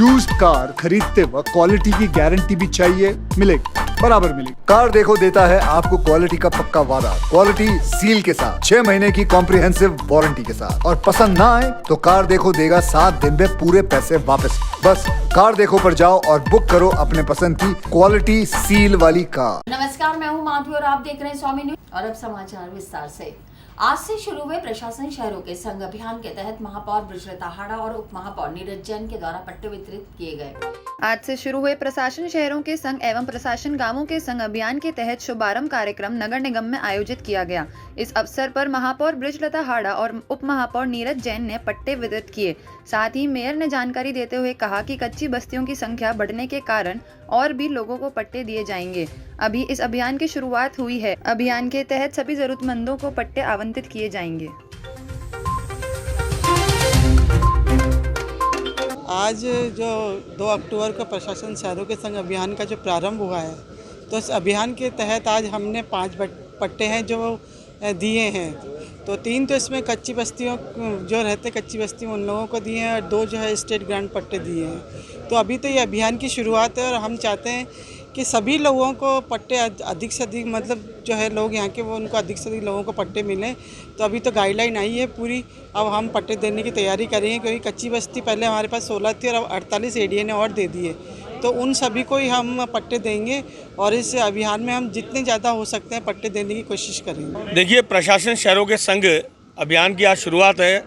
Used car खरीदते वक्त quality की गारंटी भी चाहिए, मिलेगी, बराबर मिलेगी। कार देखो देता है आपको क्वालिटी का पक्का वादा, क्वालिटी सील के साथ, 6 महीने की कॉम्प्रिहेंसिव वारंटी के साथ। और पसंद ना आए तो कार देखो देगा 7 दिन में पूरे पैसे वापस। बस कार देखो पर जाओ और बुक करो अपने पसंद की क्वालिटी सील वाली कार। नमस्कार, मैं हूं माधवी और आप देख रहे हैं स्वामी न्यूज। और अब समाचार विस्तार से। आज से शुरू हुए प्रशासन शहरों के संघ अभियान के तहत महापौर ब्रिजलता हाड़ा और उप महापौर नीरज जैन के द्वारा पट्टे वितरित किए गए। आज से शुरू हुए प्रशासन शहरों के संघ एवं प्रशासन गांवों के संघ अभियान के तहत शुभारंभ कार्यक्रम नगर निगम में आयोजित किया गया। इस अवसर पर महापौर ब्रिजलता हाड़ा और उप महापौर नीरज जैन ने पट्टे वितरित किए। साथ ही मेयर ने जानकारी देते हुए कहा कि कच्ची बस्तियों की संख्या बढ़ने के कारण और भी लोगों को पट्टे दिए जाएंगे। अभी इस अभियान की शुरुआत हुई है। अभियान के तहत सभी जरूरतमंदों को पट्टे आवंटित किए जाएंगे। आज जो 2 अक्टूबर को प्रशासन शहरों के संघ अभियान का जो प्रारंभ हुआ है, तो इस अभियान के तहत आज हमने 5 पट्टे हैं जो दिए हैं। तो 3 तो इसमें कच्ची बस्तियों जो रहते कच्ची बस्ती उन लोगों को दिए हैं और 2 जो है स्टेट ग्रांट पट्टे दिए हैं। तो अभी तो ये अभियान की शुरुआत है और हम चाहते हैं कि सभी लोगों को पट्टे अधिक से अधिक, मतलब जो है लोग यहाँ के वो उनको अधिक से अधिक लोगों को पट्टे मिलें। तो अभी तो गाइडलाइन आई है पूरी, अब हम पट्टे देने की तैयारी करेंगे क्योंकि कच्ची बस्ती पहले हमारे पास 16 थी और अब 48 एडीए ने और दे दिए। तो उन सभी को ही हम पट्टे देंगे और इस अभियान में हम जितने ज़्यादा हो सकते हैं पट्टे देने की कोशिश करेंगे। देखिए, प्रशासन शहरों के संघ अभियान की आज शुरुआत है।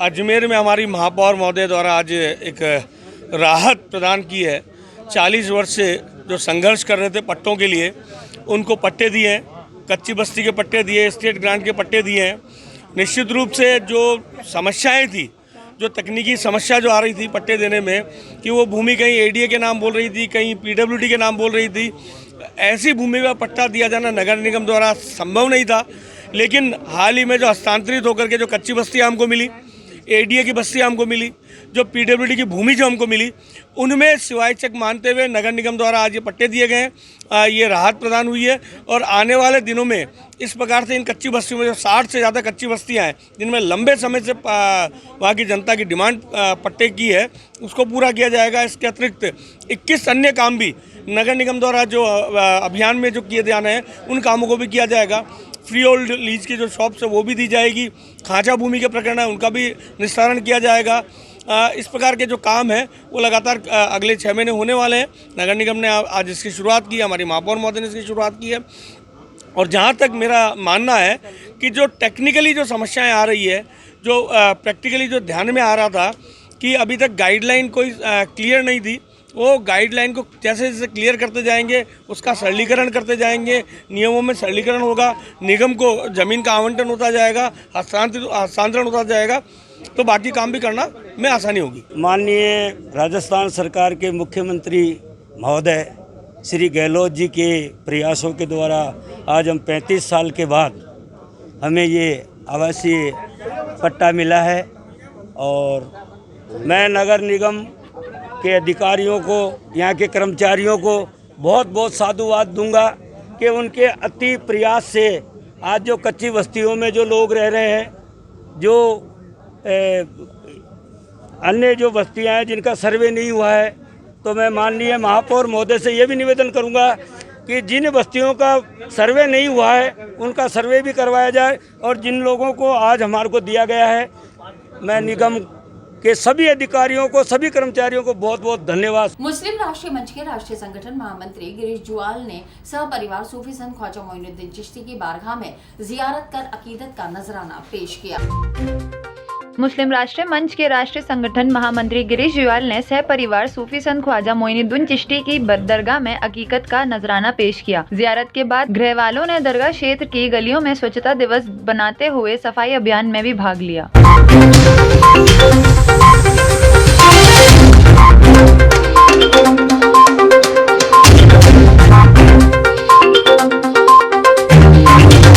अजमेर में हमारी महापौर महोदय द्वारा आज एक राहत प्रदान की है। 40 वर्ष से जो संघर्ष कर रहे थे पट्टों के लिए, उनको पट्टे दिए हैं, कच्ची बस्ती के पट्टे दिए, स्टेट ग्रांट के पट्टे दिए हैं। निश्चित रूप से जो समस्याएं थी, जो तकनीकी समस्या जो आ रही थी पट्टे देने में, कि वो भूमि कहीं एडीए के नाम बोल रही थी, कहीं पीडब्ल्यूडी के नाम बोल रही थी, ऐसी भूमि का पट्टा दिया जाना नगर निगम द्वारा संभव नहीं था। लेकिन हाल ही में जो हस्तांतरित होकर के जो कच्ची बस्ती हमको मिली, एडीए की बस्ती हमको मिली, जो पीडब्ल्यूडी की भूमि जो हमको मिली, उनमें सिवाय चेक मानते हुए नगर निगम द्वारा आज ये पट्टे दिए गए हैं। ये राहत प्रदान हुई है और आने वाले दिनों में इस प्रकार से इन कच्ची बस्तियों में जो 60 से ज़्यादा कच्ची बस्तियां हैं, जिनमें लंबे समय से वहाँ की जनता की डिमांड पट्टे की है, उसको पूरा किया जाएगा। इसके अतिरिक्त 21 अन्य काम भी नगर निगम द्वारा जो अभियान में जो किए जाने हैं, उन कामों को भी किया जाएगा। फ्री होल्ड लीज की जो शॉप्स है वो भी दी जाएगी। खांचा भूमि के प्रकरण है उनका भी निस्तारण किया जाएगा। इस प्रकार के जो काम है वो लगातार अगले 6 महीने होने वाले हैं। नगर निगम ने आज इसकी शुरुआत की, हमारी महापौर महोदय ने इसकी शुरुआत की है। और जहाँ तक मेरा मानना है कि जो टेक्निकली जो समस्याएं आ रही है, जो प्रैक्टिकली जो ध्यान में आ रहा था कि अभी तक गाइडलाइन कोई क्लियर नहीं थी, वो गाइडलाइन को जैसे जैसे क्लियर करते जाएंगे, उसका सरलीकरण करते जाएंगे, नियमों में सरलीकरण होगा, निगम को ज़मीन का आवंटन होता जाएगा, हस्तांतरण होता जाएगा, तो बाकी काम भी करना में आसानी होगी। माननीय राजस्थान सरकार के मुख्यमंत्री महोदय श्री गहलोत जी के प्रयासों के द्वारा आज हम 35 साल के बाद हमें ये आवासीय पट्टा मिला है। और मैं नगर निगम के अधिकारियों को, यहाँ के कर्मचारियों को बहुत बहुत साधुवाद दूंगा कि उनके अति प्रयास से आज जो कच्ची बस्तियों में जो लोग रह रहे हैं, जो अन्य जो बस्तियां हैं जिनका सर्वे नहीं हुआ है, तो मैं माननीय महापौर महोदय से ये भी निवेदन करूंगा कि जिन बस्तियों का सर्वे नहीं हुआ है उनका सर्वे भी करवाया जाए। और जिन लोगों को आज हमारे को दिया गया है, मैं निगम के सभी अधिकारियों को, सभी कर्मचारियों को बहुत बहुत धन्यवाद। मुस्लिम राष्ट्रीय मंच के राष्ट्रीय संगठन महामंत्री गिरीश जुआल ने सहपरिवार सूफी संत ख्वाजा मोइनुद्दीन चिश्ती की बारगाह में जियारत कर अकीदत का नजराना पेश किया। मुस्लिम राष्ट्रीय मंच के राष्ट्रीय संगठन महामंत्री गिरीश जुयाल ने सह परिवार सूफी संत ख्वाजा मोइनुद्दीन चिश्ती की दरगाह में अकीकत का नजराना पेश किया। जियारत के बाद गृह वालों ने दरगाह क्षेत्र की गलियों में स्वच्छता दिवस बनाते हुए सफाई अभियान में भी भाग लिया।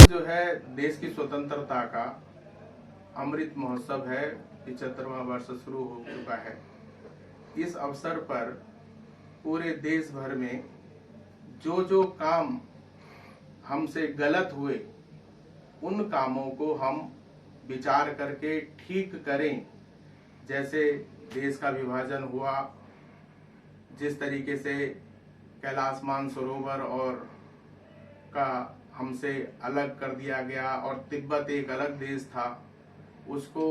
जो है देश की स्वतंत्रता का अमृत महोत्सव है, 75वां वर्ष शुरू हो चुका है। इस अवसर पर पूरे देश भर में जो जो काम हमसे गलत हुए, उन कामों को हम विचार करके ठीक करें। जैसे देश का विभाजन हुआ, जिस तरीके से कैलाश मानसरोवर और का हमसे अलग कर दिया गया और तिब्बत एक अलग देश था, उसको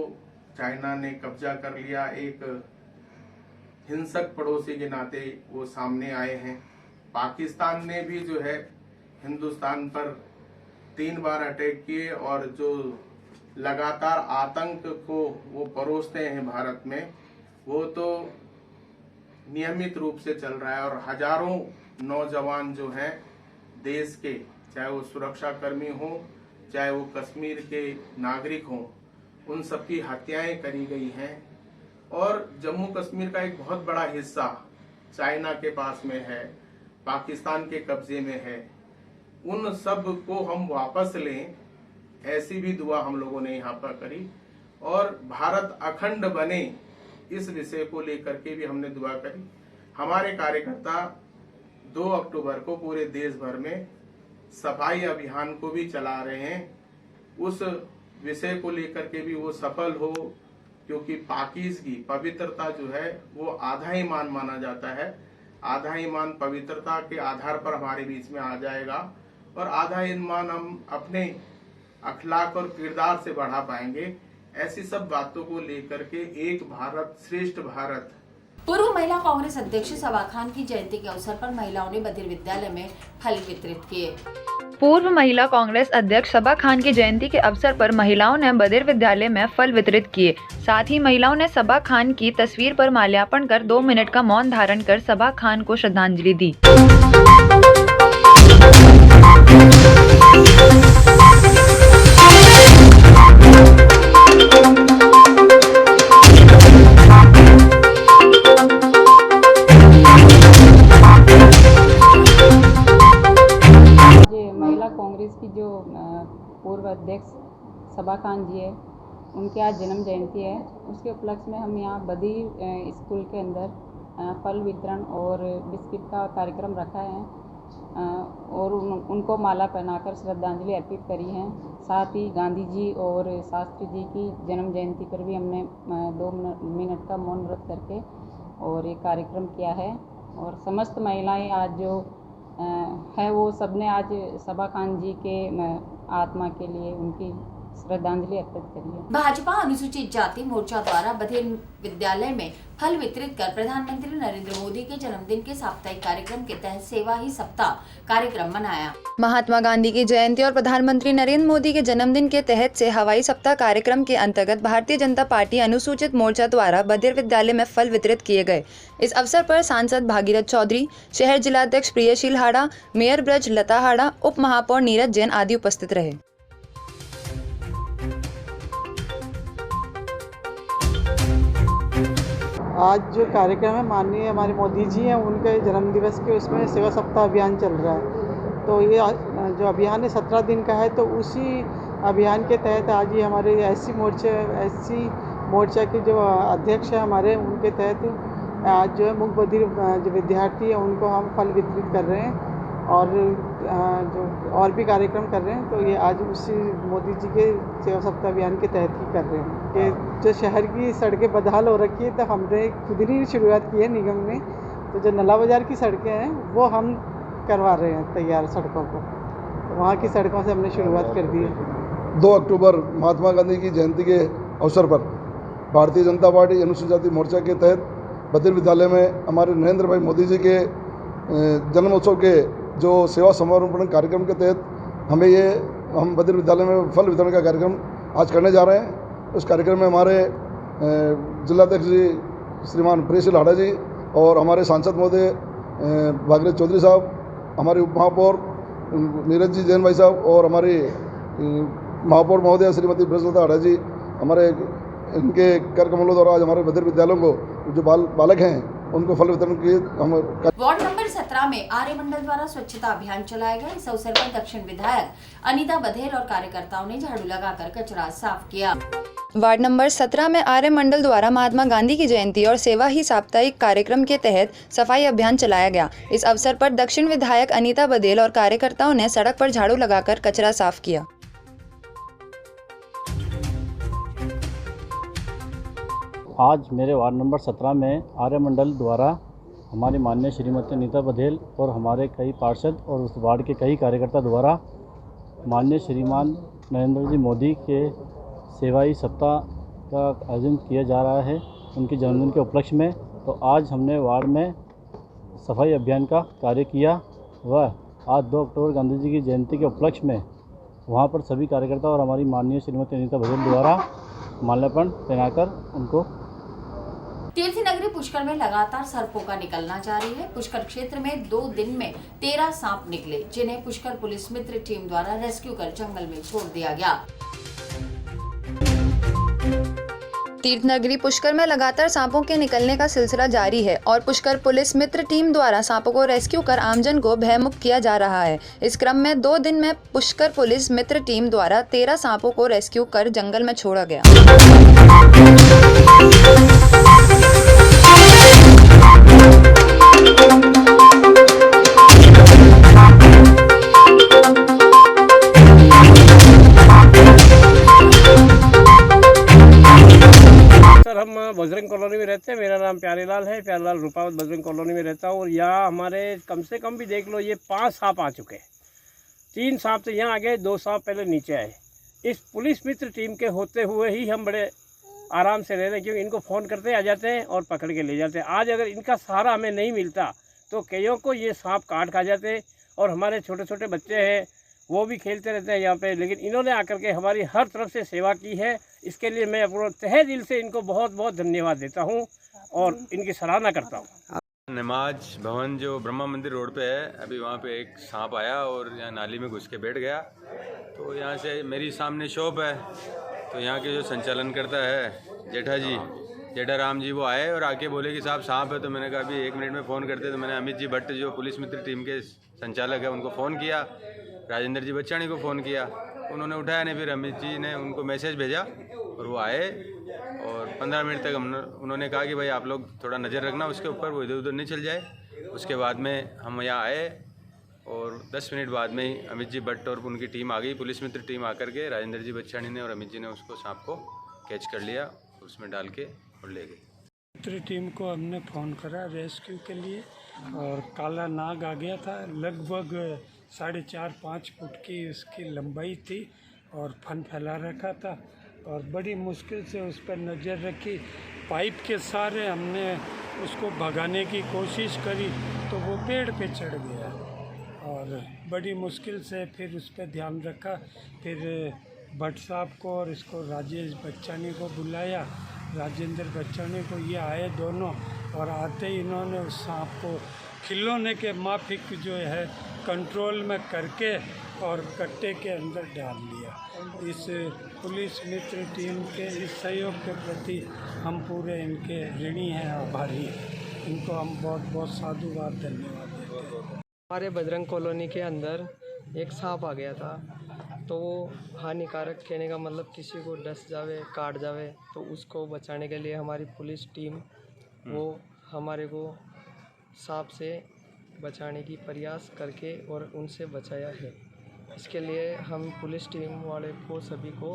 चाइना ने कब्जा कर लिया। एक हिंसक पड़ोसी के नाते वो सामने आए हैं। पाकिस्तान ने भी जो है हिंदुस्तान पर 3 बार अटैक किए और जो लगातार आतंक को वो परोसते हैं भारत में, वो तो नियमित रूप से चल रहा है। और हजारों नौजवान जो हैं देश के, चाहे वो सुरक्षा कर्मी हों, चाहे वो कश्मीर के नागरिक हों, उन सबकी हत्याएं करी गई हैं। और जम्मू कश्मीर का एक बहुत बड़ा हिस्सा चाइना के पास में है, पाकिस्तान के कब्जे में है। उन सब को हम वापस लें, ऐसी भी दुआ हम लोगों ने यहाँ पर करी। और भारत अखंड बने, इस विषय को लेकर के भी हमने दुआ करी। हमारे कार्यकर्ता 2 अक्टूबर को पूरे देश भर में सफाई अभियान को भी चला रहे हैं। उस विषय को लेकर के भी वो सफल हो, क्योंकि पाकीज़गी, पवित्रता जो है वो आधा ईमान माना जाता है। आधा ईमान पवित्रता के आधार पर हमारे बीच में आ जाएगा और आधा ईमान हम अपने अखलाक और किरदार से बढ़ा पाएंगे। ऐसी सब बातों को लेकर के एक भारत श्रेष्ठ भारत। पूर्व महिला कांग्रेस अध्यक्ष सबा खान की जयंती के अवसर पर महिलाओं ने बधिर विद्यालय में फल वितरित किए। पूर्व महिला कांग्रेस अध्यक्ष सबा खान की जयंती के अवसर पर महिलाओं ने बधिर विद्यालय में फल वितरित किए। साथ ही महिलाओं ने सबा खान की तस्वीर पर माल्यार्पण कर 2 मिनट का मौन धारण कर सबा खान को श्रद्धांजलि दी। कांग्रेस की जो पूर्व अध्यक्ष सबा खान जी है, उनकी आज जन्म जयंती है। उसके उपलक्ष्य में हम यहाँ बधिर स्कूल के अंदर फल वितरण और बिस्किट का कार्यक्रम रखा है और उनको माला पहनाकर श्रद्धांजलि अर्पित करी है। साथ ही गांधी जी और शास्त्री जी की जन्म जयंती पर भी हमने 2 मिनट का मौन व्रत करके और एक कार्यक्रम किया है। और समस्त महिलाएं आज जो है वो सबने आज सबा खान जी के आत्मा के लिए उनकी श्रद्धांजलि अर्पित करी है। भाजपा अनुसूचित जाति मोर्चा द्वारा बधिर विद्यालय में फल वितरित कर प्रधानमंत्री नरेंद्र मोदी के जन्मदिन के साप्ताहिक कार्यक्रम के तहत सेवा ही सप्ताह कार्यक्रम मनाया। महात्मा गांधी की जयंती और प्रधानमंत्री नरेंद्र मोदी के जन्मदिन के तहत से हवाई सप्ताह कार्यक्रम के अंतर्गत भारतीय जनता पार्टी अनुसूचित मोर्चा द्वारा बधिर विद्यालय में फल वितरित किए गए। इस अवसर पर सांसद भागीरथ चौधरी, शहर जिलाध्यक्ष प्रियशील हाड़ा, मेयर ब्रज लता हाड़ा, उप महापौर नीरज जैन आदि उपस्थित रहे। आज जो कार्यक्रम है माननीय हमारे मोदी जी हैं, उनके जन्मदिवस के उसमें सेवा सप्ताह अभियान चल रहा है। तो ये जो अभियान है 17 दिन का है, तो उसी अभियान के तहत आज ही हमारे एससी मोर्चा के जो अध्यक्ष हैं हमारे, उनके तहत आज जो है मुख्य बधिर जो विद्यार्थी हैं उनको हम फल वितरित कर रहे हैं और जो और भी कार्यक्रम कर रहे हैं। तो ये आज उसी मोदी जी के सेवा सप्ताह अभियान के तहत ही कर रहे हैं। कि जो शहर की सड़कें बदहाल हो रखी है, तो हमने खुद ही शुरुआत की है निगम ने। तो जो नला बाज़ार की सड़कें हैं वो हम करवा रहे हैं तैयार सड़कों को, तो वहाँ की सड़कों से हमने शुरुआत कर दी है। 2 अक्टूबर महात्मा गांधी की जयंती के अवसर पर भारतीय जनता पार्टी अनुसूचित जाति मोर्चा के तहत बधिर विद्यालय में हमारे नरेंद्र भाई मोदी जी के जन्मोत्सव के जो सेवा समर्पण कार्यक्रम के तहत हम बधिर विद्यालय में फल वितरण का कार्यक्रम आज करने जा रहे हैं। उस कार्यक्रम में हमारे जिलाध्यक्ष जी श्रीमान प्रियशील हाड़ा जी और हमारे सांसद महोदय भागीरथ चौधरी साहब, हमारे उप महापौर नीरज जी जैन भाई साहब और हमारी महापौर महोदय श्रीमती ब्रजलता हाड़ा जी, हमारे इनके कर कमलों द्वारा आज हमारे बधिर विद्यालयों को जो बालक हैं उनको फल वितरण किए। हम वार्ड नंबर 17 में आर्य मंडल द्वारा स्वच्छता अभियान चलाया गया। इस अवसर पर दक्षिण विधायक अनीता बधेल और कार्यकर्ताओं ने झाड़ू लगाकर कचरा साफ किया। वार्ड नंबर 17 में आर्य मंडल द्वारा महात्मा गांधी की जयंती और सेवा ही साप्ताहिक कार्यक्रम के तहत सफाई अभियान चलाया गया। इस अवसर पर दक्षिण विधायक अनीता बधेल और कार्यकर्ताओं ने सड़क पर झाड़ू लगाकर कचरा साफ किया। आज मेरे वार्ड नंबर 17 में आर्य मंडल द्वारा हमारी माननीय श्रीमती नीता बघेल और हमारे कई पार्षद और उस वार्ड के कई कार्यकर्ता द्वारा माननीय श्रीमान नरेंद्र जी मोदी के सेवाई सप्ताह का आयोजन किया जा रहा है उनके जन्मदिन के उपलक्ष्य में। तो आज हमने वार्ड में सफाई अभियान का कार्य किया व आज 2 अक्टूबर गांधी जी की जयंती के उपलक्ष्य में वहां पर सभी कार्यकर्ता और हमारी माननीय श्रीमती नीता बघेल द्वारा माल्यार्पण पहनाकर उनको। तीर्थ नगरी पुष्कर में लगातार सर्पों का निकलना जारी है। पुष्कर क्षेत्र में 2 दिन में 13 सांप निकले, जिन्हें पुष्कर पुलिस मित्र टीम द्वारा रेस्क्यू कर जंगल में छोड़ दिया गया। तीर्थ नगरी पुष्कर में लगातार सांपों के निकलने का सिलसिला जारी है और पुष्कर पुलिस मित्र टीम द्वारा सांपों को रेस्क्यू कर आमजन को भयमुक्त किया जा रहा है। इस क्रम में 2 दिन में पुष्कर पुलिस मित्र टीम द्वारा 13 सांपों को रेस्क्यू कर जंगल में छोड़ा गया। हम बजरंग कॉलोनी में रहते हैं। मेरा नाम प्यारेलाल है, प्यारेलाल रूपावत बजरंग कॉलोनी में रहता हूँ। और यहाँ हमारे कम से कम भी देख लो ये 5 सांप आ चुके हैं। 3 सांप तो यहाँ आ गए, 2 सांप पहले नीचे आए। इस पुलिस मित्र टीम के होते हुए ही हम बड़े आराम से रह रहे हैं, क्योंकि इनको फ़ोन करते आ जाते हैं और पकड़ के ले जाते हैं। आज अगर इनका सहारा हमें नहीं मिलता तो कईयों को ये सांप काट खा जाते। और हमारे छोटे छोटे बच्चे हैं वो भी खेलते रहते हैं यहाँ पे, लेकिन इन्होंने आकर के हमारी हर तरफ से सेवा की है। इसके लिए मैं अपने तहे दिल से इनको बहुत बहुत धन्यवाद देता हूँ और इनकी सराहना करता हूँ। नमाज भवन जो ब्रह्मा मंदिर रोड पे है, अभी वहाँ पे एक सांप आया और यहाँ नाली में घुस के बैठ गया। तो यहाँ से मेरी सामने शॉप है, तो यहाँ के जो संचालन करता है जेठा राम जी, वो आए और आके बोले कि साहब सांप है। तो मैंने कहा अभी 1 मिनट में फ़ोन करते। तो मैंने अमित जी भट्ट जो पुलिस मित्र टीम के संचालक है उनको फ़ोन किया, राजेंद्र जी बच्चानी को फ़ोन किया, उन्होंने उठाया नहीं। फिर अमित जी ने उनको मैसेज भेजा और वो आए और 15 मिनट तक उन्होंने कहा कि भाई आप लोग थोड़ा नज़र रखना उसके ऊपर, वो इधर उधर नहीं चल जाए। उसके बाद में हम यहाँ आए और 10 मिनट बाद में ही अमित जी भट्ट और उनकी टीम आ गई, पुलिस मित्र टीम आकर के राजेंद्र जी बच्चानी ने और अमित जी ने उसको सांप को कैच कर लिया, उसमें डाल के और ले गए। मित्र टीम को हमने फ़ोन करा रेस्क्यू के लिए और काला नाग आ गया था। लगभग 4.5-5 फुट की उसकी लंबाई थी और फन फैला रखा था और बड़ी मुश्किल से उस पर नज़र रखी। पाइप के सहारे हमने उसको भगाने की कोशिश करी तो वो पेड़ पे चढ़ गया और बड़ी मुश्किल से फिर उस पर ध्यान रखा। फिर भट्ट साहब को और इसको राजेश बच्चानी को बुलाया, राजेंद्र बच्चानी को, ये आए दोनों और आते ही इन्होंने उस सांप को खिलौने के माफिक जो है कंट्रोल में करके और कट्टे के अंदर डाल लिया। इस पुलिस मित्र टीम के इस सहयोग के प्रति हम पूरे इनके ऋणी हैं, आभारी हैं। इनको हम बहुत बहुत साधुवाद धन्यवाद देते हैं। हमारे बजरंग कॉलोनी के अंदर एक सांप आ गया था, तो वो हानिकारक, कहने का मतलब किसी को डस जावे, काट जावे, तो उसको बचाने के लिए हमारी पुलिस टीम वो हमारे को सांप से बचाने की प्रयास करके और उनसे बचाया है। इसके लिए हम पुलिस टीम वाले को सभी को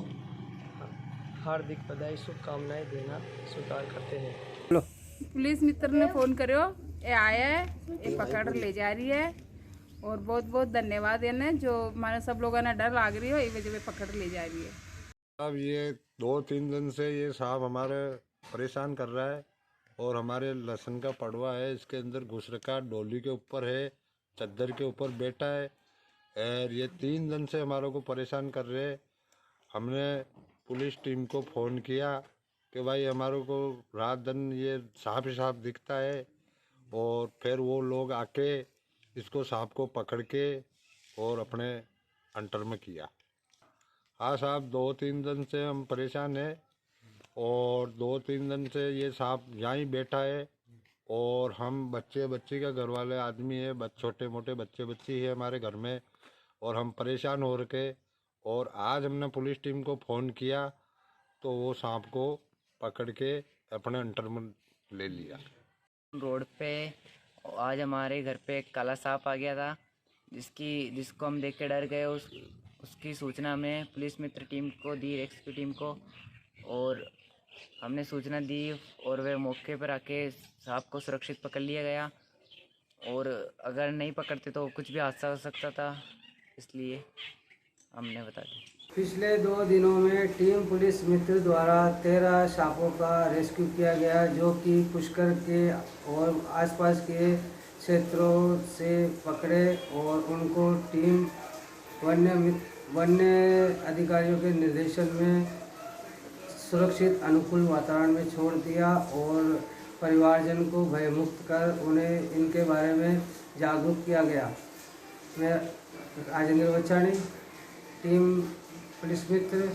हार्दिक बधाई शुभकामनाएं देना स्वीकार करते हैं। पुलिस मित्र ने फ़ोन करो, ये आया है, ये पकड़ ले जा रही है और बहुत बहुत धन्यवाद है जो हमारे सब लोगों ने डर लाग रही हो, ये वजह पे पकड़ ले जा रही है। अब ये 2-3 दिन से ये सांप हमारे परेशान कर रहा है और हमारे लहसुन का पड़वा है, इसके अंदर घुस रखा, डोली के ऊपर है, चद्दर के ऊपर बैठा है और ये 3 दिन से हमारे को परेशान कर रहे हैं। हमने पुलिस टीम को फ़ोन किया कि भाई हमारे को रात दिन ये सांप ही सांप दिखता है और फिर वो लोग आके इसको सांप को पकड़ के और अपने अंटर में किया। हाँ साहब, 2-3 दिन से हम परेशान हैं और 2-3 दिन से ये सांप यहाँ ही बैठा है और हम बच्ची का घर वाले आदमी है, छोटे मोटे बच्ची है हमारे घर में और हम परेशान हो रखे। और आज हमने पुलिस टीम को फ़ोन किया तो वो सांप को पकड़ के अपने अंटर में ले लिया। रोड पे आज हमारे घर पे एक काला सांप आ गया था, जिसको हम देख के डर गए। उसकी सूचना हमने पुलिस मित्र टीम को दी, रेस्क्यू टीम को, और हमने सूचना दी और वे मौके पर आके सांप को सुरक्षित पकड़ लिया गया और अगर नहीं पकड़ते तो कुछ भी हादसा हो सकता था, इसलिए हमने बता दिया। पिछले 2 दिनों में टीम पुलिस मित्र द्वारा 13 सांपों का रेस्क्यू किया गया, जो कि पुष्कर के और आसपास के क्षेत्रों से पकड़े और उनको टीम वन्य अधिकारियों के निर्देशन में सुरक्षित अनुकूल वातावरण में छोड़ दिया और परिवारजन को भयमुक्त कर उन्हें इनके बारे में जागरूक किया गया। मैं राजेंद्र बच्चानी, टीम पुलिस मित्र,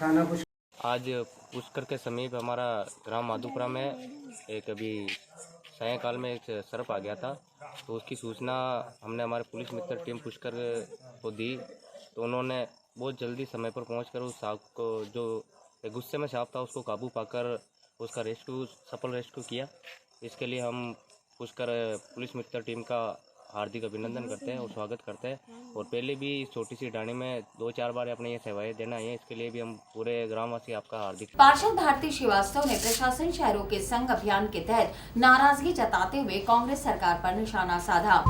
थाना पुष्कर। आज पुष्कर के समीप हमारा ग्राम माधुपुरा में एक अभी सायंकाल में एक सर्प आ गया था, तो उसकी सूचना हमने हमारे पुलिस मित्र टीम पुष्कर को दी, तो उन्होंने बहुत जल्दी समय पर पहुंचकर उस सांप को, जो एक गुस्से में सांप था, उसको काबू पाकर उसका सफल रेस्क्यू किया। इसके लिए हम पुष्कर पुलिस मित्र टीम का हार्दिक अभिनंदन करते हैं और स्वागत करते हैं। और पहले भी इस छोटी सी डाणी में 2-4 बार अपने ये सेवाएं देना है, इसके लिए भी हम पूरे ग्रामवासी आपका हार्दिक। पार्षद भारती श्रीवास्तव ने प्रशासन शहरों के संग अभियान के तहत नाराजगी जताते हुए कांग्रेस सरकार पर निशाना साधा।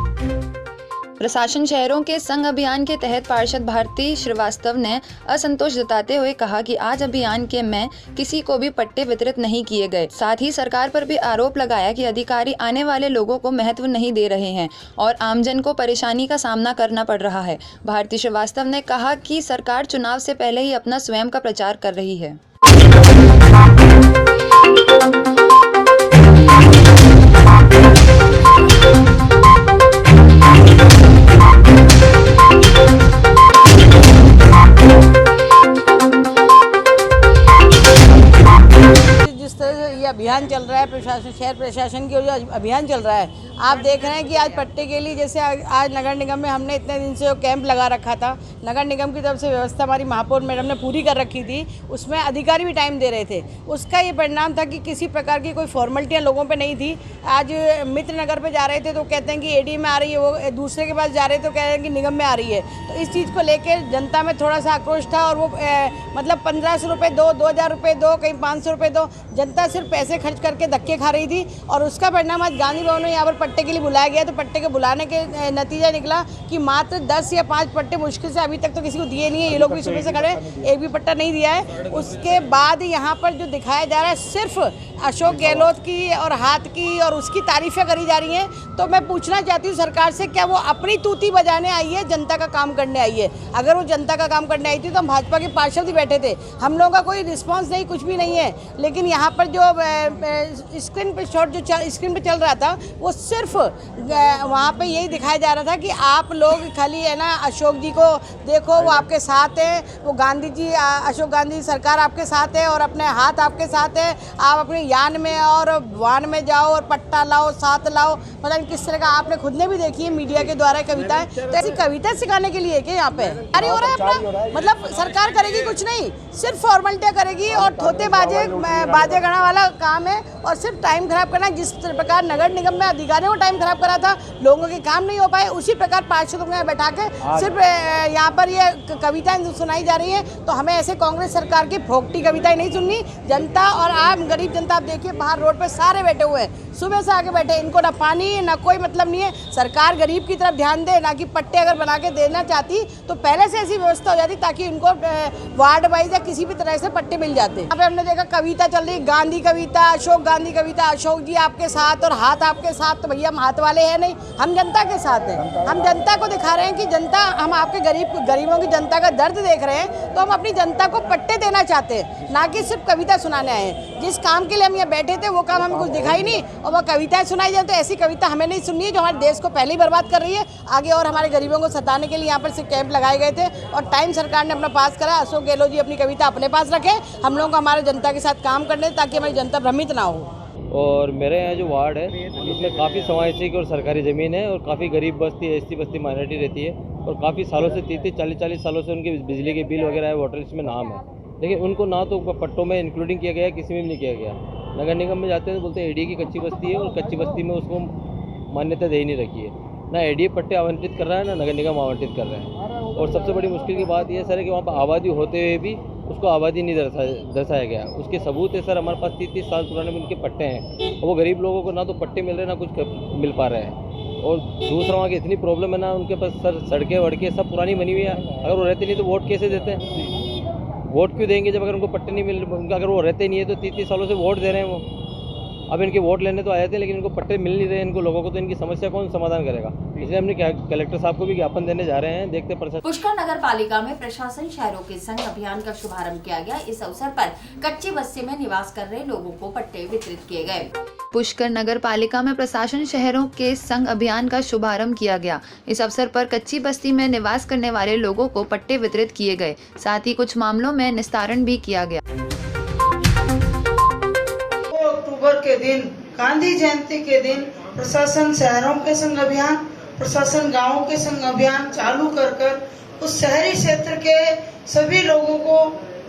प्रशासन शहरों के संग अभियान के तहत पार्षद भारती श्रीवास्तव ने असंतोष जताते हुए कहा कि आज अभियान के में किसी को भी पट्टे वितरित नहीं किए गए। साथ ही सरकार पर भी आरोप लगाया कि अधिकारी आने वाले लोगों को महत्व नहीं दे रहे हैं और आमजन को परेशानी का सामना करना पड़ रहा है। भारती श्रीवास्तव ने कहा कि सरकार चुनाव से पहले ही अपना स्वयं का प्रचार कर रही है। अभियान चल रहा है प्रशासन, शहर प्रशासन की जो अभियान चल रहा है, आप देख रहे हैं कि आज पट्टे के लिए, जैसे आज नगर निगम में हमने इतने दिन से जो कैंप लगा रखा था, नगर निगम की तरफ से व्यवस्था हमारी महापौर मैडम ने पूरी कर रखी थी, उसमें अधिकारी भी टाइम दे रहे थे। उसका ये परिणाम था कि किसी प्रकार की कोई फॉर्मेलिटियाँ लोगों पे नहीं थी। आज मित्र नगर पे जा रहे थे तो कहते हैं कि एडी में आ रही है, वो दूसरे के पास जा रहे तो कह रहे हैं कि निगम में आ रही है। तो इस चीज़ को लेकर जनता में थोड़ा सा आक्रोश था और वो मतलब 1500 रुपये दो, 2000 रुपये दो, कहीं 500 रुपये दो, जनता सिर्फ पैसे खर्च करके धक्के खा रही थी। और उसका परिणाम आज गांधी भवन में यहाँ पर पट्टे के लिए बुलाया गया, तो पट्टे के बुलाने के नतीजा निकला कि मात्र 10 या 5 पट्टे मुश्किल से, अभी तक तो किसी को दिए नहीं है, ये लोग भी सुबह से खड़े, एक भी पट्टा नहीं दिया है। उसके बाद यहाँ पर जो दिखाया जा रहा है सिर्फ अशोक गहलोत की और हाथ की और उसकी तारीफें करी जा रही हैं। तो मैं पूछना चाहती हूँ सरकार से, क्या वो अपनी तूती बजाने आई है, जनता का काम करने आई है? अगर वो जनता का काम करने आई थी तो हम भाजपा के पार्षद ही बैठे थे, हम लोगों का कोई रिस्पांस नहीं, कुछ भी नहीं है। लेकिन यहाँ पर जो स्क्रीन पे शॉट जो स्क्रीन पे चल रहा था, वो सिर्फ वहाँ पे यही दिखाया जा रहा था कि आप लोग खाली है ना अशोक जी को देखो, वो आपके साथ है, वो गांधी जी, अशोक गांधी सरकार आपके साथ है और अपने हाथ आपके साथ है, आप अपने यान में और वाहन में जाओ और पट्टा लाओ, साथ लाओ, पता नहीं किस तरह का। आपने खुद ने भी देखी है मीडिया के द्वारा कविताएं, तो ऐसी कविता सिखाने के लिए क्या यहाँ पे अरे हो रहा है अपना, मतलब सरकार करेगी कुछ नहीं, सिर्फ फॉर्मेलिटियाँ करेगी और थोते बाजे गाना वाला काम है और सिर्फ टाइम खराब करना। जिस प्रकार नगर निगम में अधिकारियों को टाइम खराब करा था, लोगों के काम नहीं हो पाए, उसी प्रकार पार्षदों को बैठा के सिर्फ यहाँ पर ये कविताएं सुनाई जा रही है। तो हमें ऐसे कांग्रेस सरकार की फोकटी कविताएं नहीं सुननी। जनता और आम गरीब जनता, आप देखिए बाहर रोड पे सारे बैठे हुए हैं, सुबह से आके बैठे, इनको ना पानी ना कोई मतलब नहीं है। सरकार गरीब की तरफ ध्यान दे, ना कि पट्टे अगर बना के देना चाहती तो पहले से ऐसी व्यवस्था हो जाती ताकि इनको वार्ड वाइज या किसी भी तरह से पट्टे मिल जाते। यहाँ पे हमने देखा कविता चल रही, गांधी कविता, अशोक गांधी कविता, अशोक जी आपके साथ और हाथ आपके साथ। तो भैया हम हाथ वाले हैं नहीं, हम जनता के साथ हैं। हम जनता को दिखा रहे हैं कि जनता, हम आपके गरीबों की जनता का दर्द देख रहे हैं, तो हम अपनी जनता को पट्टे देना चाहते हैं, ना कि सिर्फ कविता सुनाने आए हैं। जिस काम के लिए हम यहाँ बैठे थे वो काम हमें कुछ दिखाई नहीं और वो कविताएं सुनाई जाए, तो ऐसी कविता हमें नहीं सुननी है जो हमारे देश को पहले ही बर्बाद कर रही है आगे। और हमारे गरीबों को सताने के लिए यहाँ पर सिर्फ कैंप लगाए गए थे और टाइम सरकार ने अपना पास करा। अशोक गहलोत जी अपनी कविता अपने पास रखे, हम लोगों को हमारे जनता के साथ काम करने ताकि हमारी जनता भ्रमित ना हो। और मेरे यहाँ जो वार्ड है उसमें काफ़ी समावेशी और सरकारी ज़मीन है और काफ़ी गरीब बस्ती, एसटी बस्ती माइनॉरिटी रहती है और काफ़ी सालों से 30-40 सालों से उनके बिजली के बिल वगैरह वोटर लिस्ट में नाम है, लेकिन उनको ना तो पट्टों में इंक्लूडिंग किया गया, किसी में भी नहीं किया गया। नगर निगम में जाते हैं तो बोलते हैं एडी की कच्ची बस्ती है और कच्ची बस्ती में उसको मान्यता दे ही नहीं रखी है। ना एडी पट्टे आवंटित कर रहा है, ना नगर निगम आवंटित कर रहा है। और सबसे बड़ी मुश्किल की बात यह सर है कि वहाँ पर आबादी होते हुए भी उसको आबादी नहीं दर्शाया गया। उसके सबूत है सर, हमारे पास 30-30 साल पुराने उनके पट्टे हैं और वो गरीब लोगों को ना तो पट्टे मिल रहे ना कुछ मिल पा रहे हैं। और दूसरा वहाँ की इतनी प्रॉब्लम है ना, उनके पास सर सड़कें वड़कें सब पुरानी बनी हुई है। अगर वो रहते नहीं तो वोट कैसे देते हैं? वोट क्यों देंगे जब अगर उनको पट्टे नहीं मिल, अगर वो रहते नहीं है तो 30-30 सालों से वोट दे रहे हैं वो। अब इनके वोट लेने तो आए थे लेकिन इनको पट्टे मिल नहीं रहे इनको लोगों को, तो इनकी समस्या कौन समाधान करेगा? इसलिए हमने कलेक्टर साहब को भी ज्ञापन देने जा रहे हैं, देखते हैं। पुष्कर नगर पालिका में प्रशासन शहरों के संग अभियान का शुभारंभ किया गया। इस अवसर पर कच्ची बस्ती में निवास कर रहे लोगों को पट्टे वितरित किए गए। पुष्कर नगर पालिका में प्रशासन शहरों के संग अभियान का शुभारंभ किया गया। इस अवसर पर कच्ची बस्ती में निवास करने वाले लोगों को पट्टे वितरित किए गए, साथ ही कुछ मामलों में निस्तारण भी किया गया। अक्टूबर के दिन, गांधी जयंती के दिन प्रशासन शहरों के संग अभियान, प्रशासन गांवों के संग अभियान चालू कर उस शहरी क्षेत्र के सभी लोगों को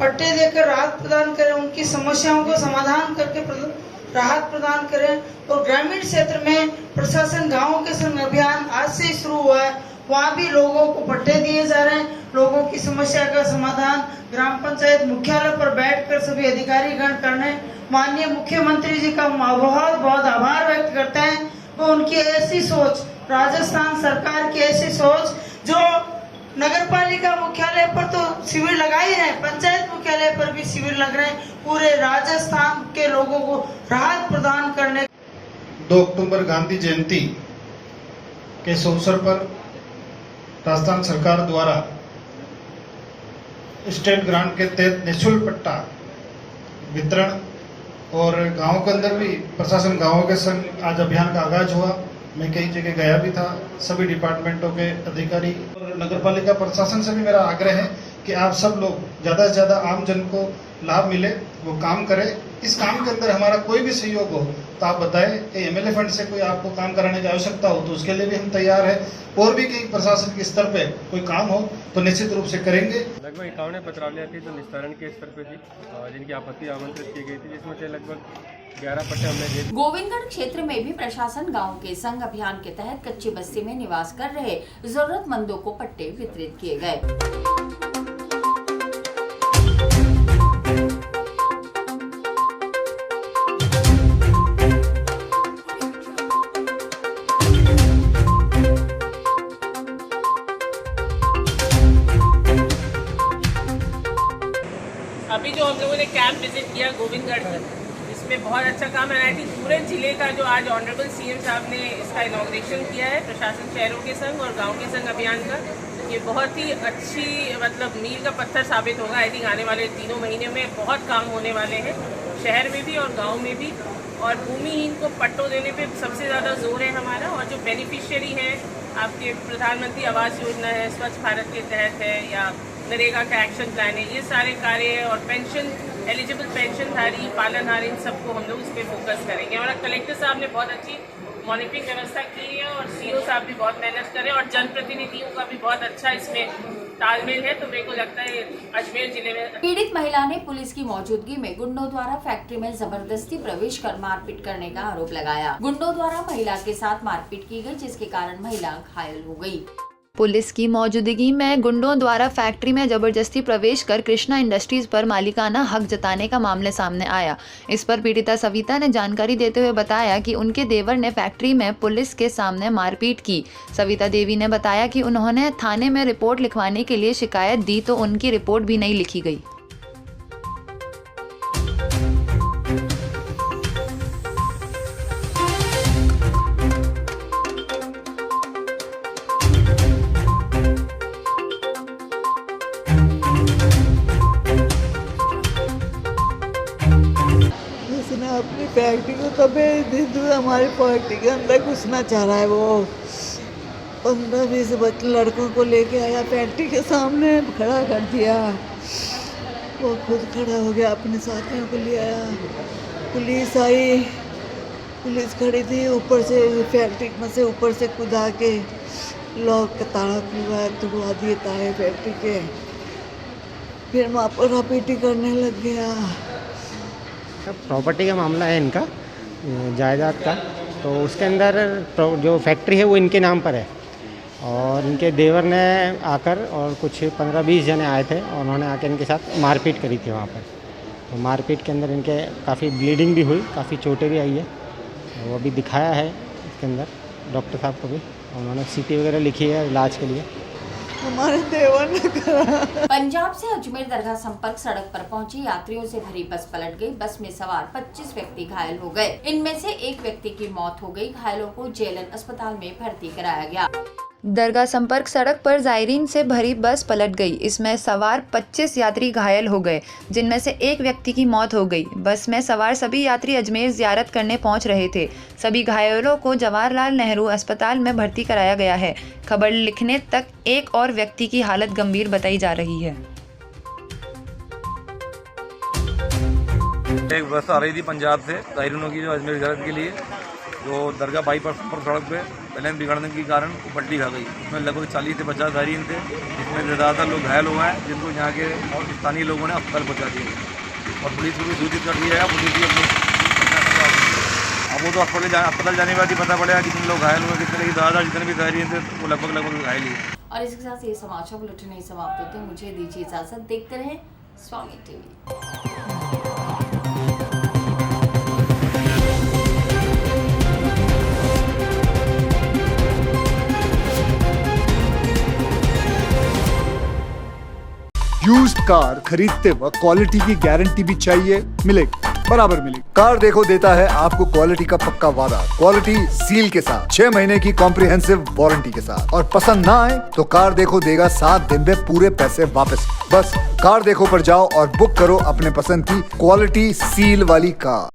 पट्टे देकर राहत प्रदान करें, उनकी समस्याओं को समाधान करके राहत प्रदान करें। और ग्रामीण क्षेत्र में प्रशासन गांवों के संग अभियान आज से शुरू हुआ है, वहाँ भी लोगों को पट्टे दिए जा रहे हैं। लोगों की समस्या का समाधान ग्राम पंचायत मुख्यालय पर बैठकर सभी अधिकारी गण करने। माननीय मुख्यमंत्री जी का बहुत बहुत आभार व्यक्त करते हैं। वो उनकी ऐसी सोच, राजस्थान सरकार की ऐसी सोच, जो नगर पालिका मुख्यालय पर तो शिविर लगा ही रहे, पंचायत मुख्यालय पर भी शिविर लग रहे हैं, पूरे राजस्थान के लोगों को राहत प्रदान करने। 2 अक्टूबर गांधी जयंती के अवसर पर राजस्थान सरकार द्वारा स्टेट ग्रांट के तहत निःशुल्क पट्टा वितरण और गांव के अंदर भी प्रशासन गांवों के संग आज अभियान का आगाज हुआ। मैं कई जगह गया भी था, सभी डिपार्टमेंटों के अधिकारी और नगरपालिका प्रशासन से भी मेरा आग्रह है कि आप सब लोग ज़्यादा से ज़्यादा आम जन को लाभ मिले, वो काम करें। इस काम के अंदर हमारा कोई भी सहयोग हो तो आप बताएं कि एमएलए फंड से कोई आपको काम कराने की आवश्यकता हो तो उसके लिए भी हम तैयार हैं। और भी कहीं प्रशासन के स्तर पे कोई काम हो तो निश्चित रूप से करेंगे। लगभग 51 पत्रावलियाँ थी जो निस्तारण के स्तर पे थी, जिनकी आपत्ति आमंत्रित की गई थी, जिसमें से लगभग 11 पट्टे हमने दे दिए। गोविंदगढ़ क्षेत्र में भी प्रशासन गांव के संग अभियान के तहत कच्ची बस्ती में निवास कर रहे जरूरतमंदों को पट्टे वितरित किए गए। अभी जो हम लोगों ने कैंप विजिट किया गोविंदगढ़ में, इसमें बहुत अच्छा काम है। आई थिंक पूरे जिले का जो आज ऑनरेबल सीएम साहब ने इसका इनॉग्रेशन किया है प्रशासन शहरों के संग और गांव के संग अभियान का, ये बहुत ही अच्छी मील का पत्थर साबित होगा। आई थिंक आने वाले 3 महीने में बहुत काम होने वाले हैं, शहर में भी और गाँव में भी। और भूमिहीन को पट्टों देने पे सबसे ज़्यादा जोर है हमारा। और जो बेनिफिशियरी है, आपके प्रधानमंत्री आवास योजना है, स्वच्छ भारत के तहत है, या नरेगा का एक्शन प्लान है, ये सारे कार्य है। और पेंशन, एलिजिबल पेंशनधारी, पालनहार, इन सबको हम लोग उस पर फोकस करेंगे। और कलेक्टर साहब ने बहुत अच्छी मॉनिटरिंग व्यवस्था की है और सीओ साहब भी बहुत मेहनत करें और जनप्रतिनिधियों का भी बहुत अच्छा इसमें तालमेल है। तो मेरे को लगता है अजमेर जिले में पीड़ित महिला ने पुलिस की मौजूदगी में गुंडों द्वारा फैक्ट्री में जबरदस्ती प्रवेश कर मारपीट करने का आरोप लगाया। गुंडों द्वारा महिला के साथ मारपीट की गई, जिसके कारण महिला घायल हो गई। पुलिस की मौजूदगी में गुंडों द्वारा फैक्ट्री में जबरदस्ती प्रवेश कर कृष्णा इंडस्ट्रीज पर मालिकाना हक जताने का मामला सामने आया। इस पर पीड़िता सविता ने जानकारी देते हुए बताया कि उनके देवर ने फैक्ट्री में पुलिस के सामने मारपीट की। सविता देवी ने बताया कि उन्होंने थाने में रिपोर्ट लिखवाने के लिए शिकायत दी तो उनकी रिपोर्ट भी नहीं लिखी गई। अपनी फैक्ट्री को कभी दूर हमारी फैक्ट्री के अंदर घुसना चाह रहा है। वो 15-20 बच्चे लड़कों को लेके आया, फैक्ट्री के सामने खड़ा कर दिया। वो खुद खड़ा हो गया, अपने साथियों को ले आया। पुलिस आई, पुलिस खड़ी थी, ऊपर से फैक्ट्री में से ऊपर से कूदा के लॉक का ताला तुड़वा दिए ताले फैक्ट्री के। फिर वहाँ पर रापीटी करने लग गया। प्रॉपर्टी का मामला है इनका, जायदाद का। तो उसके अंदर जो फैक्ट्री है वो इनके नाम पर है। और इनके देवर ने आकर और कुछ 15-20 जने आए थे और उन्होंने आकर इनके साथ मारपीट करी थी वहाँ पर। तो मारपीट के अंदर इनके काफ़ी ब्लीडिंग भी हुई, काफ़ी चोटें भी आई है। वो अभी दिखाया है इसके अंदर डॉक्टर साहब को भी, उन्होंने CT वगैरह लिखी है इलाज के लिए। हमारे देवर ने करा। पंजाब से अजमेर दरगाह संपर्क सड़क पर पहुंची यात्रियों से भरी बस पलट गई। बस में सवार 25 व्यक्ति घायल हो गए। इनमें से एक व्यक्ति की मौत हो गई। घायलों को जेएलएन अस्पताल में भर्ती कराया गया। दरगाह संपर्क सड़क पर जायरीन से भरी बस पलट गई। इसमें सवार 25 यात्री घायल हो गए, जिनमें से एक व्यक्ति की मौत हो गई। बस में सवार सभी यात्री अजमेर जियारत करने पहुंच रहे थे। सभी घायलों को जवाहरलाल नेहरू अस्पताल में भर्ती कराया गया है। खबर लिखने तक एक और व्यक्ति की हालत गंभीर बताई जा रही है। एक बस आ रही थी पंजाब से जायरीनों की, जो अजमेर जियारत के लिए, जो दरगाह बाईपास पर सड़क पे बैलेंस बिगड़ने के कारण पलटी खा गई। उसमें लगभग 40 से 50 जायरीन थे, जिसमें ज़्यादातर लोग घायल हुए हैं, जिनको यहाँ के और स्थानीय लोगों ने अस्पताल पहुँचा दिए और पुलिस को भी सूचित कर दिया है। पुलिस भी अब वो तो अस्पताल जाने के बाद ही पता पड़ेगा कितने लोग घायल हुए, कितने की ज़्यादा जितने भी जायरीन थे वो लगभग घायल ही। और इसके साथ ये समाचार बुलेटिन नहीं समाप्त होते। मुझे दीजिए इजाजत। देखते रहें स्वामी टीवी। यूज्ड कार खरीदते वक्त क्वालिटी की गारंटी भी चाहिए, मिलेगी, बराबर मिलेगी। कार देखो देता है आपको क्वालिटी का पक्का वादा, क्वालिटी सील के साथ, 6 महीने की कॉम्प्रिहेंसिव वारंटी के साथ। और पसंद ना आए तो कार देखो देगा 7 दिन में पूरे पैसे वापस। बस कार देखो पर जाओ और बुक करो अपने पसंद की क्वालिटी सील वाली कार।